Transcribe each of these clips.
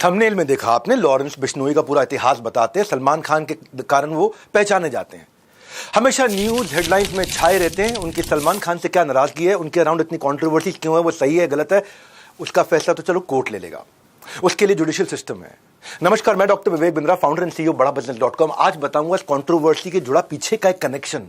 Thumbnail में देखा आपने, लॉरेंस बिश्नोई का पूरा इतिहास बताते हैं। सलमान खान के कारण वो पहचाने जाते हैं, हमेशा न्यूज हेडलाइंस में छाए रहते हैं। उनकी सलमान खान से क्या नाराजगी है, उनके अराउंड इतनी कंट्रोवर्सी क्यों है, वो सही है गलत है, उसका फैसला तो चलो कोर्ट ले लेगा, उसके लिए जुडिशियल सिस्टम है। नमस्कार, मैं doctor Vivek Bindra, founder and CEO बड़ाबिजनेस.com। आज बताऊंगा इस कंट्रोवर्सी के जुड़ा पीछे का एक कनेक्शन,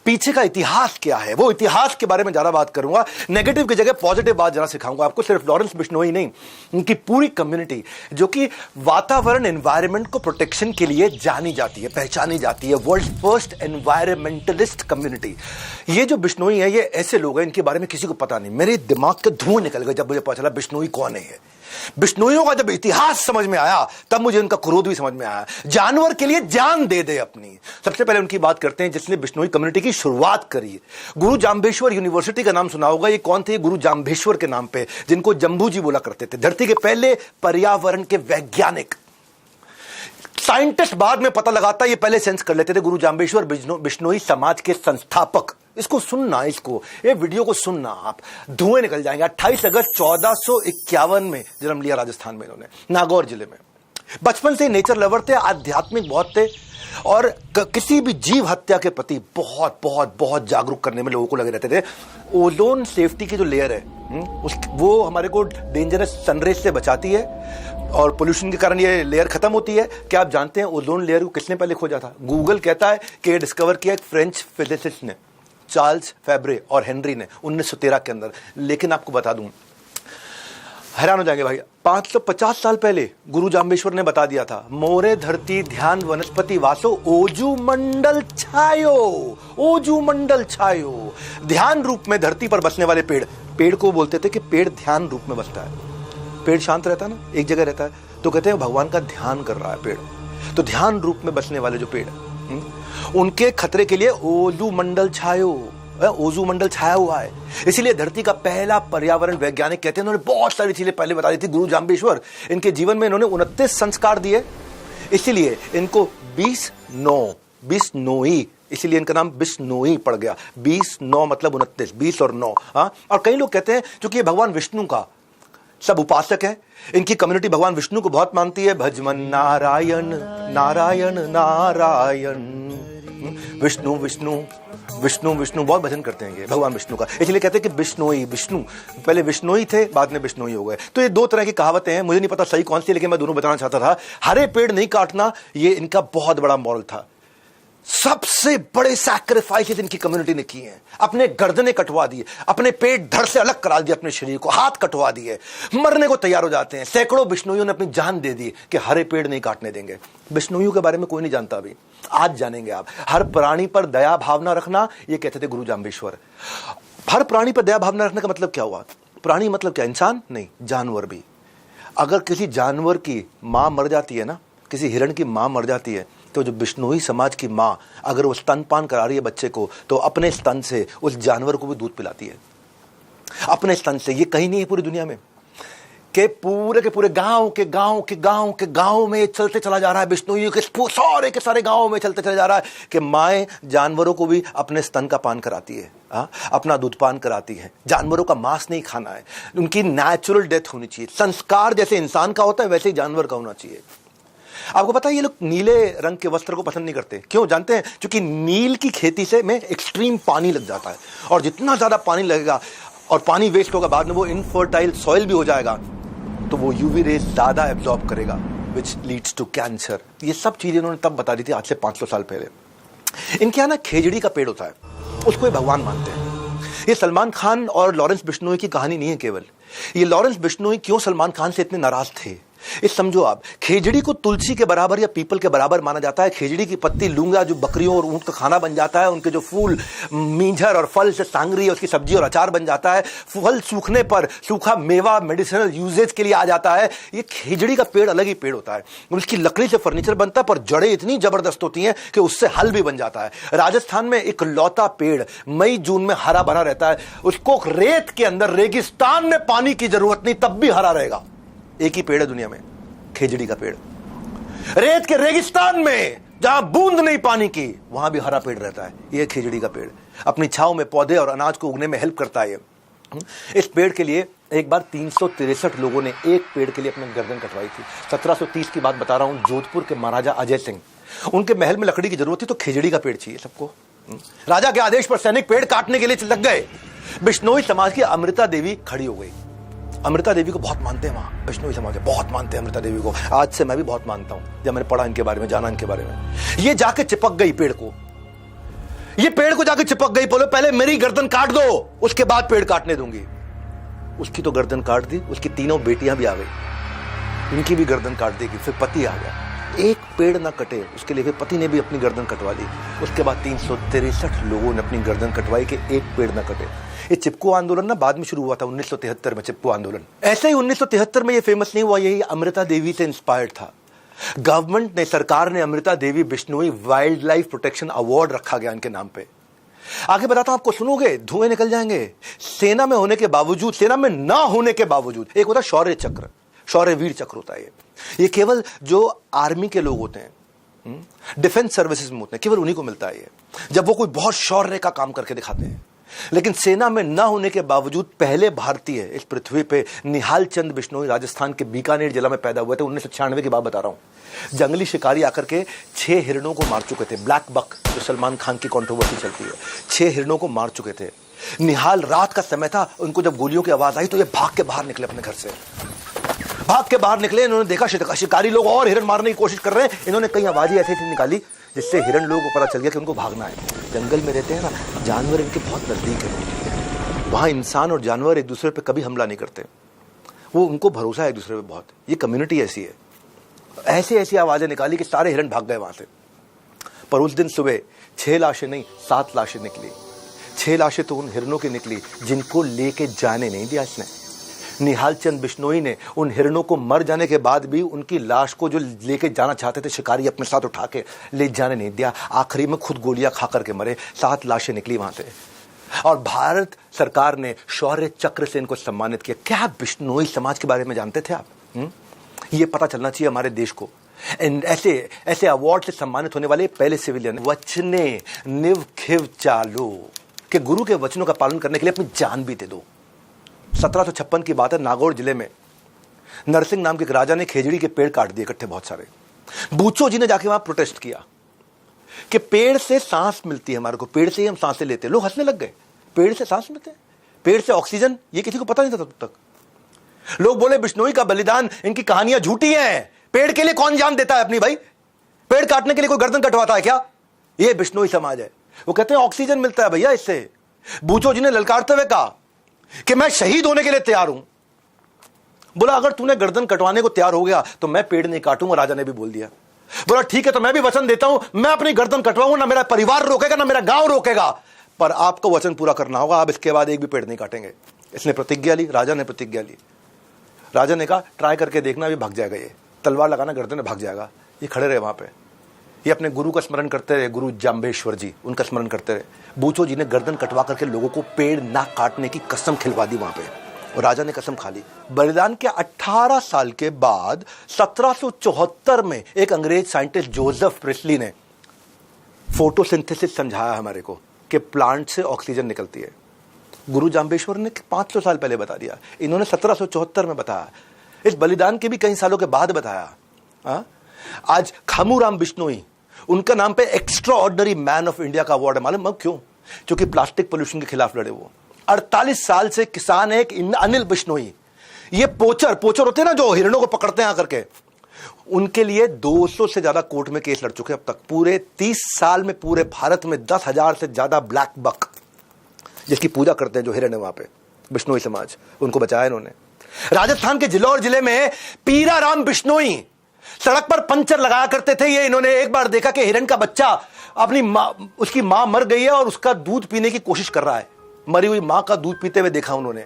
पीछे का इतिहास क्या है, वो इतिहास के बारे में ज्यादा बात करूंगा। नेगेटिव की जगह पॉजिटिव बात जरा सिखाऊंगा आपको। सिर्फ लॉरेंस बिश्नोई नहीं, उनकी पूरी कम्युनिटी जो कि वातावरण एनवायरनमेंट को प्रोटेक्शन के लिए जानी जाती है, पहचानी जाती है, वर्ल्ड फर्स्ट एनवायरमेंटलिस्ट कम्युनिटी। ये जो बिश्नोई है, ये ऐसे लोग हैं इनके बारे में किसी को पता नहीं। मेरे दिमाग के धुआं निकल गए जब मुझे पता चला बिश्नोई कौन है। बिश्नोइयों का जब इतिहास समझ में आया तब मुझे उनका क्रोध भी समझ में आया। जानवर के लिए जान दे दे अपनी। सबसे पहले उनकी बात करते हैं जिसने बिश्नोई कम्युनिटी की शुरुआत करी। गुरु जाम्बेश्वर यूनिवर्सिटी का नाम सुना होगा। ये कौन थे? गुरु जाम्बेश्वर के नाम पे, जिनको जम्बू जी बोला करते थे, धरती के पहले पर्यावरण के वैज्ञानिक। साइंटिस्ट बाद में पता लगाता, ये पहले सेंस कर लेते थे। गुरु जाम्बेश्वर बिश्नोई समाज के संस्थापक। इसको सुनना, ये वीडियो को सुनना, आप धुएं निकल जाएंगे। 28 अगस्त 1451 में जन्म लिया राजस्थान में इन्होंने, नागौर जिले में। बचपन से नेचर लवर थे, आध्यात्मिक बहुत थे और किसी भी जीव हत्या के प्रति बहुत बहुत बहुत जागरूक करने में लोगों को लगे रहते थे। ओजोन सेफ्टी की जो लेयर है वो हमारे को डेंजरस सनरेज से बचाती है और पोल्यूशन के कारण ये लेयर खत्म होती है। क्या आप जानते हैं ओजोन लेयर को किसने पहले खोजा था? गूगल कहता है कि ये डिस्कवर किया एक फ्रेंच फिजिसिस्ट ने, चार्ल्स फेब्रे और हेनरी ने 1913 के अंदर। लेकिन आपको बता दूं, हैरान हो जाएंगे भाई, 550 साल पहले गुरु जाम्बेश्वर ने बता दिया था, मोरे धरती ध्यान वनस्पति वासो ओजू मंडल छायो। ओजू मंडल छायो, ध्यान रूप में धरती पर बसने वाले पेड़। पेड़ को बोलते थे कि पेड़ ध्यान रूप में बसता है। पेड़ शांत रहता है ना, एक जगह रहता है, तो कहते हैं भगवान का ध्यान कर रहा है पेड़। तो ध्यान रूप में बसने वाले जो पेड़, उनके खतरे के लिए ओजू मंडल छायो, ओजू मंडल छाया हुआ है। इसीलिए धरती का पहला पर्यावरण वैज्ञानिक कहते हैं। इन्होंने बहुत सारी चीजें पहले बता दी थी गुरु जाम्बेश्वर। इनके जीवन में इन्होंने 29 संस्कार दिए, इसीलिए इनको बिश्नोई, इसीलिए इनका नाम बिश्नोई पड़ गया। 20-9 मतलब 29, 20 और 9। और कई लोग कहते हैं क्योंकि ये भगवान विष्णु का सब उपासक है, इनकी कम्युनिटी भगवान विष्णु को बहुत मानती है। भजमन नारायण नारायण नारायण, विष्णु विष्णु विष्णु विष्णु, बहुत भजन करते हैं ये भगवान विष्णु का। इसलिए कहते हैं कि बिश्नोई, विष्णु पहले विश्नोई थे, बाद में बिश्नोई हो गए। तो ये दो तरह की कहावतें हैं, मुझे नहीं पता सही कौन सी, लेकिन मैं दोनों बताना चाहता था। हरे पेड़ नहीं काटना, ये इनका बहुत बड़ा मॉरल था। सबसे बड़े सैक्रिफाइसेस इनकी कम्युनिटी ने किए हैं। अपने गर्दने कटवा दिए, अपने पेट धड़ से अलग करा दिए, अपने शरीर को हाथ कटवा दिए, मरने को तैयार हो जाते हैं। सैकड़ों बिश्नोइयों ने अपनी जान दे दी कि हरे पेड़ नहीं काटने देंगे। बिश्नोइयों के बारे में कोई नहीं जानता अभी, आज जानेंगे आप। हर प्राणी पर दया भावना रखना, ये कहते थे गुरु जाम्बेश्वर। हर प्राणी पर दया भावना रखने का मतलब क्या हुआ? प्राणी मतलब क्या? इंसान नहीं, जानवर भी। अगर किसी जानवर की मां मर जाती है ना, किसी हिरण की मां मर जाती है, तो जो बिश्नोई समाज की मां, अगर वो स्तनपान करा रही है बच्चे को, तो अपने स्तन से उस जानवर को भी दूध पिलाती है, अपने स्तन से। ये कहीं नहीं है पूरी दुनिया में कि पूरे के पूरे गांव में चलते चला जा रहा है। बिश्नोई के सारे के सारे गांव में चलते चला जा रहा है कि माएं जानवरों को भी अपने स्तन का पान कराती है, अपना दूध पान कराती है। जानवरों का मांस नहीं खाना है, उनकी नेचुरल डेथ होनी चाहिए। संस्कार जैसे इंसान का होता है वैसे ही जानवर का होना चाहिए। आपको पता है ये लोग नीले रंग के वस्त्र को पसंद नहीं करते, क्यों जानते हैं? क्योंकि नील की खेती से में एक्सट्रीम पानी लग जाता है, और जितना ज्यादा पानी लगेगा और पानी वेस्ट होगा, बाद में वो इनफर्टाइल सॉइल भी हो जाएगा, तो वो यूवी रेज ज्यादा एब्जॉर्ब करेगा, विच लीड्स टू कैंसर। ये सब चीजें इन्होंने तब बता दी थी, आज से 500 साल पहले। इनके यहाँ ना खेजड़ी का पेड़ होता है, उसको ये भगवान मानते हैं। ये सलमान खान और लॉरेंस बिश्नोई की कहानी नहीं है केवल। ये लॉरेंस बिश्नोई क्यों सलमान खान से इतने नाराज थे, इस समझो आप। खेजड़ी को तुलसी के बराबर या पीपल के बराबर माना जाता है। खेजड़ी की पत्ती लूंगा जो बकरियों और ऊंट का खाना बन जाता है, उनके जो फूल मींझर और फल से सांगरी, उसकी सब्जी और अचार बन जाता है। फल सूखने पर सूखा मेवा मेडिसिनल यूजेज के लिए आ जाता है। ये खेजड़ी का पेड़ अलग ही पेड़ होता है। उसकी लकड़ी से फर्नीचर बनता है, पर जड़ें इतनी जबरदस्त होती हैं कि उससे हल भी बन जाता है। राजस्थान में एक लौता पेड़ मई जून में हरा भरा रहता है। उसको रेत के अंदर रेगिस्तान में पानी की जरूरत नहीं, तब भी हरा रहेगा। एक ही पेड़ है दुनिया में, खेजड़ी का पेड़। रेत के रेगिस्तान में जहां बूंद नहीं पानी की, वहां भी हरा पेड़ रहता है। यह खेजड़ी का पेड़ अपनी छांव में पौधे और अनाज को उगने में हेल्प करता है। इस पेड़ के लिए एक बार 363 लोगों ने एक पेड़ के लिए अपनी गर्दन कटवाई थी। 1730 की बात बता रहा हूं, जोधपुर के महाराजा अजय सिंह, उनके महल में लकड़ी की जरूरत थी तो खिजड़ी का पेड़ चाहिए सबको। राजा के आदेश पर सैनिक पेड़ काटने के लिए लग गए। बिश्नोई समाज की अमृता देवी खड़ी हो गई। अमृता देवी को बहुत मानते हैं वहां, बिश्नोई समाज बहुत मानते हैं अमृता देवी को। आज से मैं भी बहुत मानता हूं, जब मैंने पढ़ा इनके बारे में, जाना इनके बारे में। ये जाके चिपक गई पेड़ को, ये पेड़ को जाके चिपक गई, बोलो पहले मेरी गर्दन काट दो, उसके बाद पेड़ काटने दूंगी। उसकी तो गर्दन काट दी, उसकी तीनों बेटियां भी आ गई, इनकी भी गर्दन काट देगी। फिर पति आ गया, एक पेड़ ना कटे उसके लिए फिर पति ने भी अपनी गर्दन कटवा ली। उसके बाद 363 लोगों ने अपनी गर्दन कटवाई कि एक पेड़ ना कटे। ये चिपको आंदोलन ना बाद में शुरू हुआ था 1973 में, चिपको आंदोलन। ऐसे ही 1973 में ये फेमस नहीं हुआ, यही अमृता देवी से इंस्पायर्ड था। गवर्नमेंट ने, सरकार ने Amrita Devi Bishnoi wildlife protection award रखा गया इनके नाम पे। आगे बताता हूं आपको, सुनोगे धुएं निकल जाएंगे। सेना में होने के बावजूद, सेना में ना होने के बावजूद, एक होता शौर्य चक्र, शौर्य वीर चक्र होता है ये केवल जो आर्मी के लोग होते हैं, डिफेंस सर्विसेज में होते हैं, केवल उन्हीं को मिलता है ये, जब वो कोई बहुत शौर्य का काम करके दिखाते हैं। लेकिन सेना में ना होने के बावजूद पहले भारतीय इस पृथ्वी पे निहाल चंद बिश्नोई राजस्थान के बीकानेर जिला में पैदा हुए थे। 1996 की बात बता रहा हूं। जंगली शिकारी आकर के 6 हिरणों को मार चुके थे। ब्लैक बक, जो सलमान खान की कंट्रोवर्सी चलती है, 6 हिरणों को मार चुके थे। निहाल, रात का समय था, उनको जब गोलियों की आवाज आई तो ये भाग के बाहर निकले अपने घर से, भाग के बाहर निकले। इन्होंने देखा शिकारी लोग और हिरण मारने की कोशिश कर रहे हैं। इन्होंने कई आवाजें ऐसी निकाली जिससे हिरण लोगों को पता चल गया कि उनको भागना है। जंगल में रहते हैं ना, जानवर इनके बहुत नजदीक है। वहां इंसान और जानवर एक दूसरे पे कभी हमला नहीं करते, वो उनको भरोसा है एक दूसरे पे बहुत। ये कम्युनिटी ऐसी है। ऐसी ऐसी आवाजें निकाली कि सारे हिरण भाग गए वहां से। पर उस दिन सुबह 6 लाशें नहीं, 7 लाशें निकली। 6 लाशें तो उन हिरणों की निकली जिनको लेके जाने नहीं दिया इसने। निहाल चंद बिश्नोई ने उन हिरणों को मर जाने के बाद भी उनकी लाश को जो लेके जाना चाहते थे शिकारी, अपने साथ उठा के ले जाने नहीं दिया। आखिरी में खुद गोलियां खा करके मरे। 7 लाशें निकली वहां से और भारत सरकार ने शौर्य चक्र से इनको सम्मानित किया। क्या बिश्नोई समाज के बारे में जानते थे आप? ये पता चलना चाहिए हमारे देश को। ऐसे ऐसे अवार्ड से सम्मानित होने वाले पहले सिविलियन। वचने निव खिव चालो, कि गुरु के वचनों का पालन करने के लिए अपनी जान भी दे दो। 1756 की बात है, नागौर जिले में नरसिंह नाम के एक राजा ने खेजड़ी के पेड़ काट दिए इकट्ठे बहुत सारे। बूचो जी ने जाके वहां प्रोटेस्ट किया कि पेड़ से सांस मिलती है हमारे को, पेड़ से ही हम सांसें लेते हैं। लोग हंसने लग गए, पेड़ से सांस मिलते हैं, पेड़ से ऑक्सीजन, ये किसी को पता नहीं था तब तक। लोग बोले बिश्नोई का बलिदान, इनकी कहानियां झूठी हैं। पेड़ के लिए कौन जान देता है अपनी भाई? पेड़ काटने के लिए कोई गर्दन कटवाता है क्या? ये बिश्नोई समाज है। वो कहते हैं ऑक्सीजन मिलता है भैया इससे। बूचो जी ने ललकारते हुए कहा कि मैं शहीद होने के लिए तैयार हूं। बोला अगर तूने गर्दन कटवाने को तैयार हो गया तो मैं पेड़ नहीं काटूंगा। राजा ने भी बोल दिया। बोला ठीक है, तो मैं भी वचन देता हूं, मैं अपनी गर्दन कटवाऊंगा, ना मेरा परिवार रोकेगा ना मेरा गांव रोकेगा, पर आपको वचन पूरा करना होगा, आप इसके बाद एक भी पेड़ नहीं काटेंगे। इसने प्रतिज्ञा ली, राजा ने प्रतिज्ञा ली। राजा ने कहा ट्राई करके देखना, भी भाग जाएगा, ये तलवार लगाना गर्दन में भाग जाएगा। ये खड़े रहे वहां पे, ये अपने गुरु का स्मरण करते रहे, गुरु जाम्बेश्वर जी, उनका स्मरण करते रहे। बूचो जी ने गर्दन कटवा करके लोगों को पेड़ ना काटने की कसम खिलवा दी वहां पे, और राजा ने कसम खा ली। बलिदान के 18 साल के बाद 1774 में एक अंग्रेज साइंटिस्ट जोसेफ प्रिस्ली ने फोटोसिंथेसिस समझाया हमारे को कि प्लांट से ऑक्सीजन निकलती है। गुरु जाम्बेश्वर ने 500 साल पहले बता दिया, इन्होंने 1774 में बताया। इस बलिदान के भी कई सालों के बाद बताया। आज खामूराम बिश्नोई, उनका नाम पे extra ordinary man of India का अवार्ड है। मालूम क्यों? क्योंकि प्लास्टिक पोल्यूशन के खिलाफ लड़े वो। 48 साल से किसान है। अनिल बिश्नोई, ये पोचर होते हैं ना जो हिरणों को पकड़ते हैं आकर के, उनके लिए 200 से ज्यादा कोर्ट में केस लड़ चुके अब तक। पूरे 30 साल में पूरे भारत में 10,000 से ज्यादा ब्लैक बक, जिसकी पूजा करते हैं जो हिरण है वहां पे, बिश्नोई समाज, उनको बचाया इन्होंने। राजस्थान के जिलौर जिले में पीराराम बिश्नोई सड़क पर पंचर लगाया करते थे। ये इन्होंने एक बार देखा कि हिरण का बच्चा अपनी मां, उसकी मां मर गई है और उसका दूध पीने की कोशिश कर रहा है। मरी हुई मां का दूध पीते हुए देखा उन्होंने।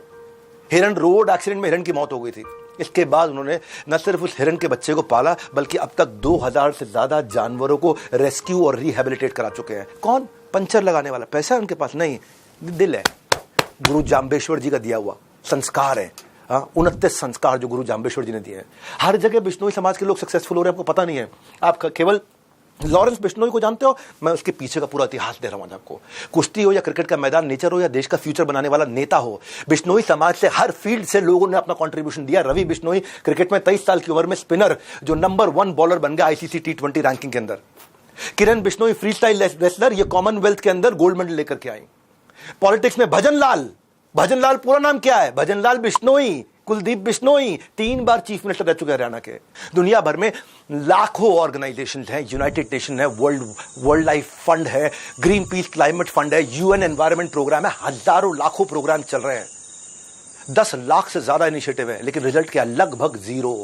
हिरण, रोड एक्सीडेंट में हिरण की मौत हो गई थी। इसके बाद उन्होंने न सिर्फ उस हिरण के बच्चे को पाला, बल्कि अब तक 2000 से ज्यादा जानवरों को रेस्क्यू और रिहेबिलिटेट करा चुके हैं। कौन? पंचर लगाने वाला। पैसा है उनके पास नहीं, दिल है। गुरु जाम्बेश्वर जी का दिया हुआ संस्कार है। 29 संस्कार जो गुरु जाम्बेश्वर जी ने दिए हैं। हर जगह बिश्नोई समाज के लोग सक्सेसफुल हो रहे हैं, आपको पता नहीं है। आप केवल लॉरेंस बिश्नोई को जानते हो? मैं उसके पीछे का पूरा इतिहास दे रहा हूं आज आपको। कुश्ती हो या क्रिकेट का मैदान, नेचर हो या देश का फ्यूचर बनाने वाला नेता हो, बिश्नोई समाज से हर फील्ड से लोगों ने अपना कंट्रीब्यूशन दिया। रवि बिश्नोई क्रिकेट में 23 साल की उम्र में स्पिनर जो नंबर 1 बॉलर बन गया आईसीसी T20 रैंकिंग के अंदर। किरण बिश्नोई फ्री स्टाइल रेसलर, ये कॉमनवेल्थ के अंदर गोल्ड मेडल लेकर के आई। पॉलिटिक्स में भजनलाल पूरा नाम क्या है? भजनलाल बिश्नोई, कुलदीप बिश्नोई 3 बार चीफ मिनिस्टर रह चुके हैं हरियाणा के। दुनिया भर में लाखों ऑर्गेनाइजेशन हैं, यूनाइटेड नेशन है, वर्ल्ड लाइफ फंड है, ग्रीन पीस क्लाइमेट फंड है, यूएन एनवायरनमेंट प्रोग्राम है, हजारों लाखों प्रोग्राम चल रहे हैं, 10 लाख से ज्यादा इनिशिएटिव है, लेकिन रिजल्ट क्या? लगभग 0।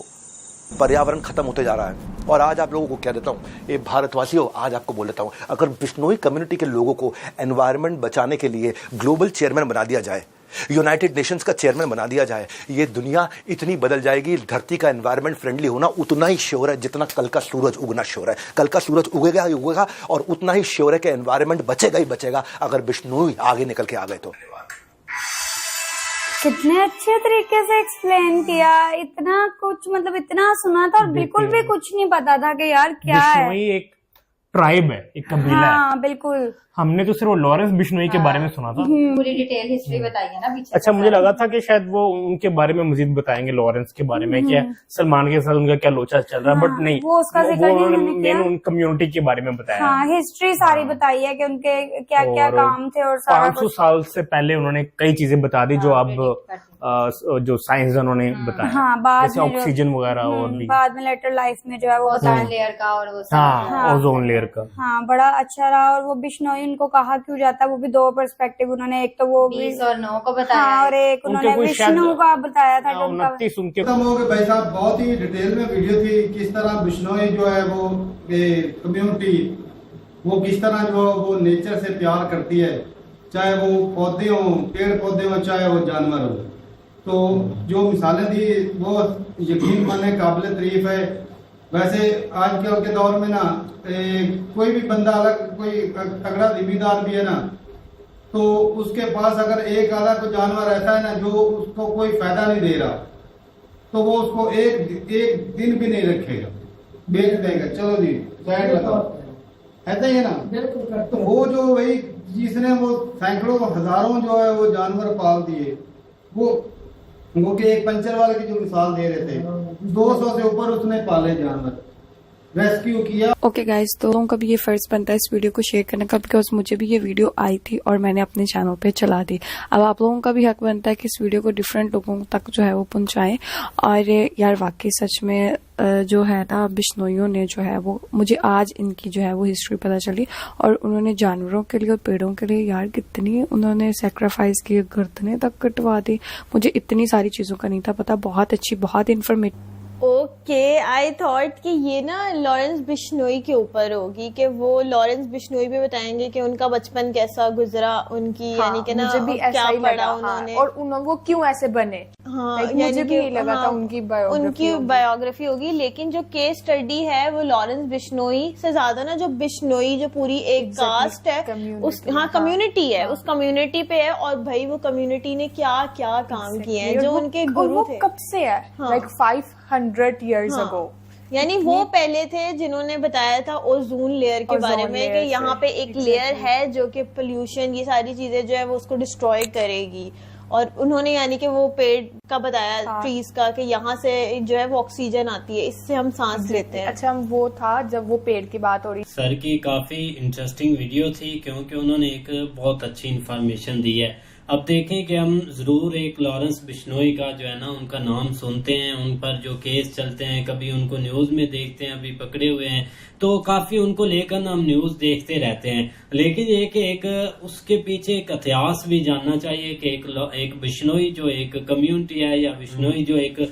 पर्यावरण खत्म होते जा रहा है। और आज आप लोगों को कह देता हूं, ये भारतवासियों, आज आपको बोल देता हूं, अगर बिश्नोई कम्युनिटी के लोगों को एनवायरनमेंट बचाने के लिए ग्लोबल चेयरमैन बना दिया जाए, यूनाइटेड नेशंस का चेयरमैन बना दिया जाए, ये दुनिया इतनी बदल जाएगी। धरती का एनवायरनमेंट फ्रेंडली होना उतना ही श्योर है जितना कल का सूरज उगना श्योर है। कल का सूरज उगेगा ही उगेगा, और उतना ही श्योर है कि एनवायरनमेंट बचेगा ही बचेगा अगर बिश्नोई आगे निकल के आ गए तो। कितने अच्छे तरीके से एक्सप्लेन किया, इतना कुछ, मतलब इतना सुना था और बिल्कुल भी कुछ नहीं पता था कि यार क्या है। बिश्नोई एक ट्राइब है, एक कबीला है। हाँ बिल्कुल। हमने तो सिर्फ लॉरेंस बिश्नोई के बारे में सुना था। पूरी डिटेल हिस्ट्री बताई है ना पीछे। अच्छा, मुझे लगा था कि शायद वो उनके बारे में मजीद बताएंगे, लॉरेंस के बारे में, क्या सलमान के साथ उनका क्या लोचा चल रहा है, बट नहीं, वो उसका जिक्र उन्होंने नहीं किया। मेन उन कम्युनिटी के बारे में बताया। हाँ, हिस्ट्री सारी बताई है कि उनके क्या क्या काम थे और सारा 500 साल से पहले उन्होंने कई चीजें बता दी जो अब जो साइंसदानों ने बताया। हाँ, बाद जैसे में ऑक्सीजन वगैरह, और भी बाद में लेटर लाइफ में जो है वो ओजोन लेयर का, और वो हाँ, ओजोन लेयर का। हाँ, बड़ा अच्छा रहा। और वो बिश्नोई उनको कहा क्यों जाता है, वो भी 2 पर्सपेक्टिव उन्होंने, एक तो वो 20 और 9 को बताया। हाँ, और एक उन्होंने विष्णु का बताया था जो उनका 29 उनके। भाई साहब बहुत ही डिटेल में वीडियो थी, किस तरह बिश्नोई जो है वो कम्युनिटी वो किस तरह जो वो नेचर से प्यार करती है, चाहे वो पौधे हो, पेड़ पौधे हो, चाहे वो जानवर हो। तो जो मिसालें दी वो यकीन मानने काबिल तारीफ है। वैसे आजकल के दौर में ना कोई भी बंदा अलग, कोई तगड़ा जिम्मेदार भी है ना, तो उसके पास अगर एक अलग जानवर ऐसा है ना जो उसको कोई फायदा नहीं दे रहा, तो वो उसको एक दिन भी नहीं रखेगा, बेच देगा, चलो जी साइड लगाओ, ऐसा ही है ना। तो वो जो वही जिसने वो सैकड़ों हजारों जो है वो जानवर पाल दिए, वो के एक पंचर वाले की जो मिसाल दे रहे थे, 200 से ऊपर उसने पाले जानवर, रेस्क्यू किया। ओके गाइस, तो लोगों का भी ये फर्ज बनता है इस वीडियो को शेयर करने का, बिकॉज मुझे भी ये वीडियो आई थी और मैंने अपने चैनल पे चला दी। अब आप लोगों का भी हक बनता है कि इस वीडियो को डिफरेंट लोगों तक जो है वो पहुंचाएं। और यार वाकई सच में जो है ना, बिश्नोइयों ने जो है वो, मुझे आज इनकी जो है वो हिस्ट्री पता चली। और उन्होंने जानवरों के लिए और पेड़ों के लिए यार कितनी उन्होंने सेक्रीफाइस की, गर्दनें तक कटवा दी। मुझे इतनी सारी चीजों का नहीं था पता। बहुत अच्छी, बहुत इन्फॉर्मेटिव। ओके, आई थॉट कि ये ना लॉरेंस बिश्नोई के ऊपर होगी, कि वो लॉरेंस बिश्नोई भी बताएंगे कि उनका बचपन कैसा गुजरा, उनकी यानी कि ना मुझे भी क्या ऐसा ही पढ़ा लगा, उन्होंने, और वो क्यों ऐसे बने। हाँ, मुझे भी यही लगा था उनकी बायोग्राफी होगी। लेकिन जो केस स्टडी है वो लॉरेंस बिश्नोई से ज्यादा ना, जो बिश्नोई जो पूरी एक कास्ट है, उस कम्युनिटी है, उस कम्युनिटी पे है। और भाई वो कम्युनिटी ने क्या क्या काम किए हैं, जो उनके गुरु थे। कब से है, लाइक 500 years ago। यानी वो पहले थे जिन्होंने बताया था ओजोन लेयर के बारे में, कि यहाँ पे एक लेयर है जो कि पोल्यूशन, ये सारी चीजें जो है वो उसको डिस्ट्रॉय करेगी। और उन्होंने यानी कि वो पेड़ का बताया, ट्रीज का, कि यहाँ से जो है वो ऑक्सीजन आती है, इससे हम सांस लेते हैं। अच्छा, वो था जब वो पेड़ की बात हो रही। सर की काफी इंटरेस्टिंग वीडियो थी, क्योंकि उन्होंने एक बहुत अच्छी इन्फॉर्मेशन दी है। अब देखें कि हम जरूर एक लॉरेंस बिश्नोई का जो है ना, उनका नाम सुनते हैं, उन पर जो केस चलते हैं, कभी उनको न्यूज में देखते हैं, अभी पकड़े हुए हैं, तो काफी उनको लेकर ना हम न्यूज देखते रहते हैं। लेकिन ये कि एक उसके पीछे एक इतिहास भी जानना चाहिए कि एक बिश्नोई जो एक कम्युनिटी है, या बिश्नोई जो एक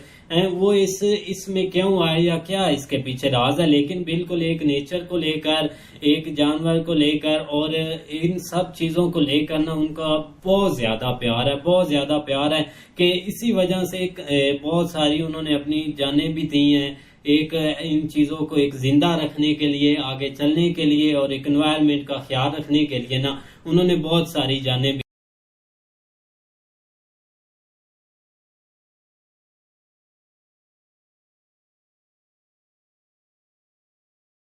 वो इसमें क्यों आए, या क्या इसके पीछे राज है। लेकिन बिल्कुल एक नेचर को लेकर, एक जानवर को लेकर और इन सब चीजों को लेकर ना उनका बहुत ज्यादा प्यार है कि इसी वजह से बहुत सारी उन्होंने अपनी जानें भी दी हैं, एक इन चीजों को एक जिंदा रखने के लिए, आगे चलने के लिए, और एक एनवायरनमेंट का ख्याल रखने के लिए ना उन्होंने बहुत सारी जानें